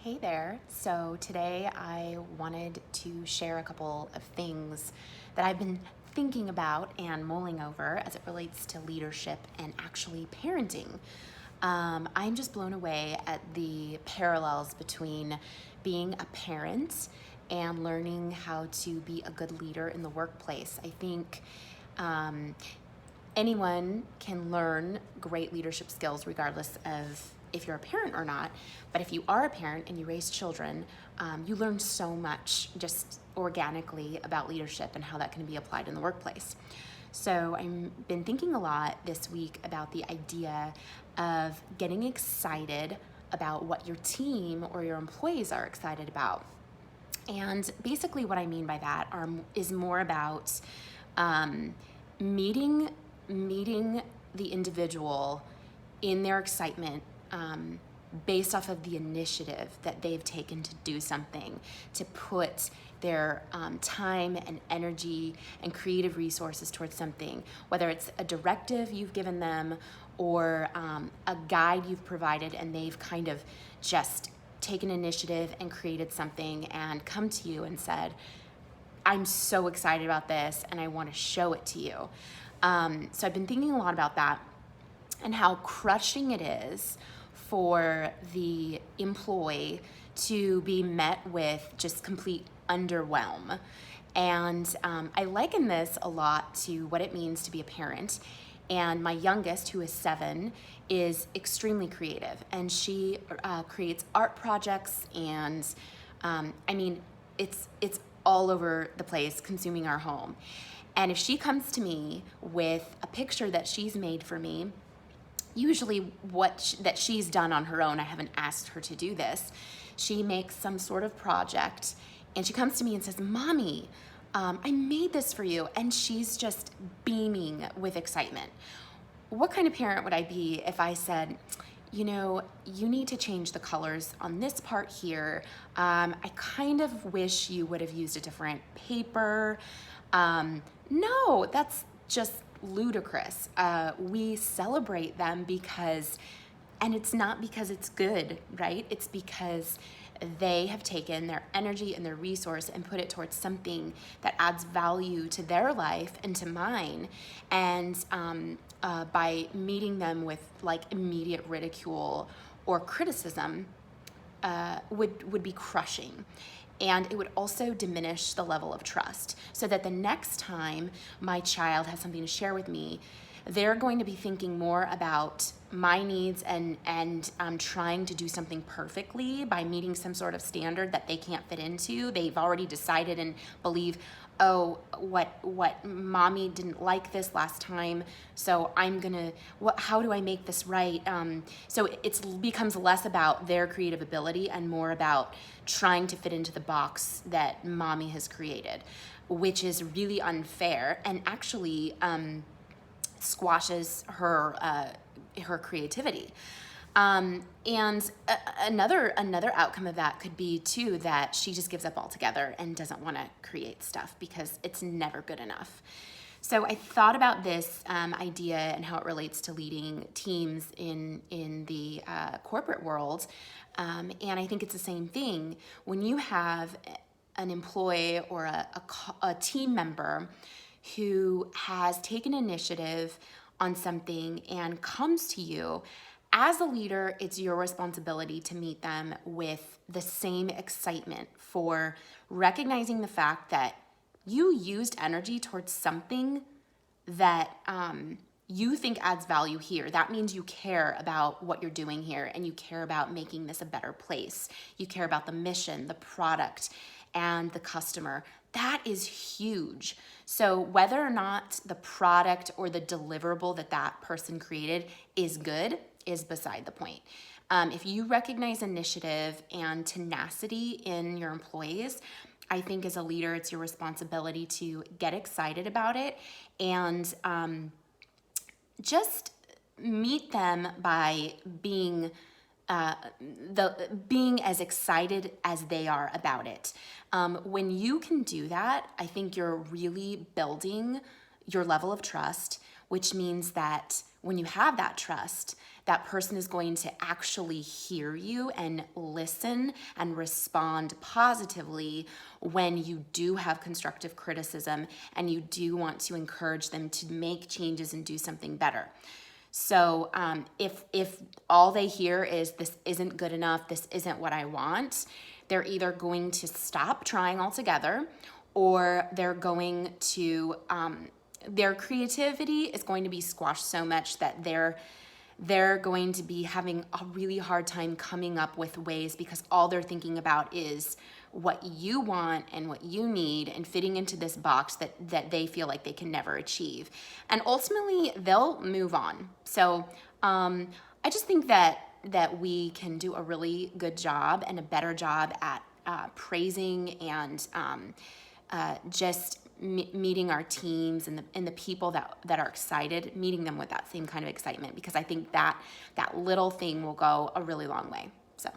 Hey there. So today I wanted to share a couple of things that I've been thinking about and mulling over as it relates to leadership and actually parenting. I'm just blown away at the parallels between being a parent and learning how to be a good leader in the workplace. I think um, anyone can learn great leadership skills regardless of if you're a parent or not. But if you are a parent and you raise children, you learn so much just organically about leadership and how that can be applied in the workplace. So I've been thinking a lot this week about the idea of getting excited about what your team or your employees are excited about. And basically what I mean by that is more about um, meeting the individual in their excitement, based off of the initiative that they've taken to do something, to put their time and energy and creative resources towards something, whether it's a directive you've given them or a guide you've provided and they've kind of just taken initiative and created something and come to you and said, I'm so excited about this and I want to show it to you. So I've been thinking a lot about that and how crushing it is for the employee to be met with just complete underwhelm. And I liken this a lot to what it means to be a parent. And my youngest, who is 7, is extremely creative, and she creates art projects, and it's all over the place, consuming our home. And if she comes to me with a picture that she's made for me, usually that she's done on her own, I haven't asked her to do this, she makes some sort of project, and she comes to me and says, Mommy, I made this for you, and she's just beaming with excitement. What kind of parent would I be if I said, you need to change the colors on this part here. I kind of wish you would have used a different paper. No, that's just ludicrous. We celebrate them and it's not because it's good, right? It's because they have taken their energy and their resource and put it towards something that adds value to their life and to mine. And by meeting them with like immediate ridicule or criticism, would be crushing. And it would also diminish the level of trust, so that the next time my child has something to share with me, they're going to be thinking more about my needs and trying to do something perfectly by meeting some sort of standard that they can't fit into. They've already decided and believe, oh, what mommy didn't like this last time, so how do I make this right? So it becomes less about their creative ability and more about trying to fit into the box that mommy has created, which is really unfair and actually squashes her creativity. Another outcome of that could be too that she just gives up altogether and doesn't want to create stuff because it's never good enough. So I thought about this idea and how it relates to leading teams in the corporate world, and I think it's the same thing when you have an employee or a team member who has taken initiative on something and comes to you. As a leader, it's your responsibility to meet them with the same excitement for recognizing the fact that you used energy towards something that you think adds value here. That means you care about what you're doing here and you care about making this a better place. You care about the mission, the product, and the customer. That is huge. So whether or not the product or the deliverable that person created is good is beside the point. If you recognize initiative and tenacity in your employees, I think as a leader, it's your responsibility to get excited about it and just meet them by being as excited as they are about it. When you can do that, I think you're really building your level of trust, which means that when you have that trust, that person is going to actually hear you and listen and respond positively when you do have constructive criticism and you do want to encourage them to make changes and do something better. So if all they hear is this isn't good enough, this isn't what I want, they're either going to stop trying altogether, or they're going to their creativity is going to be squashed so much that they're going to be having a really hard time coming up with ways, because all they're thinking about is what you want and what you need and fitting into this box that they feel like they can never achieve. And ultimately, they'll move on. So I just think that we can do a really good job and a better job at praising and just meeting our teams and the people that are excited, meeting them with that same kind of excitement, because I think that little thing will go a really long way. So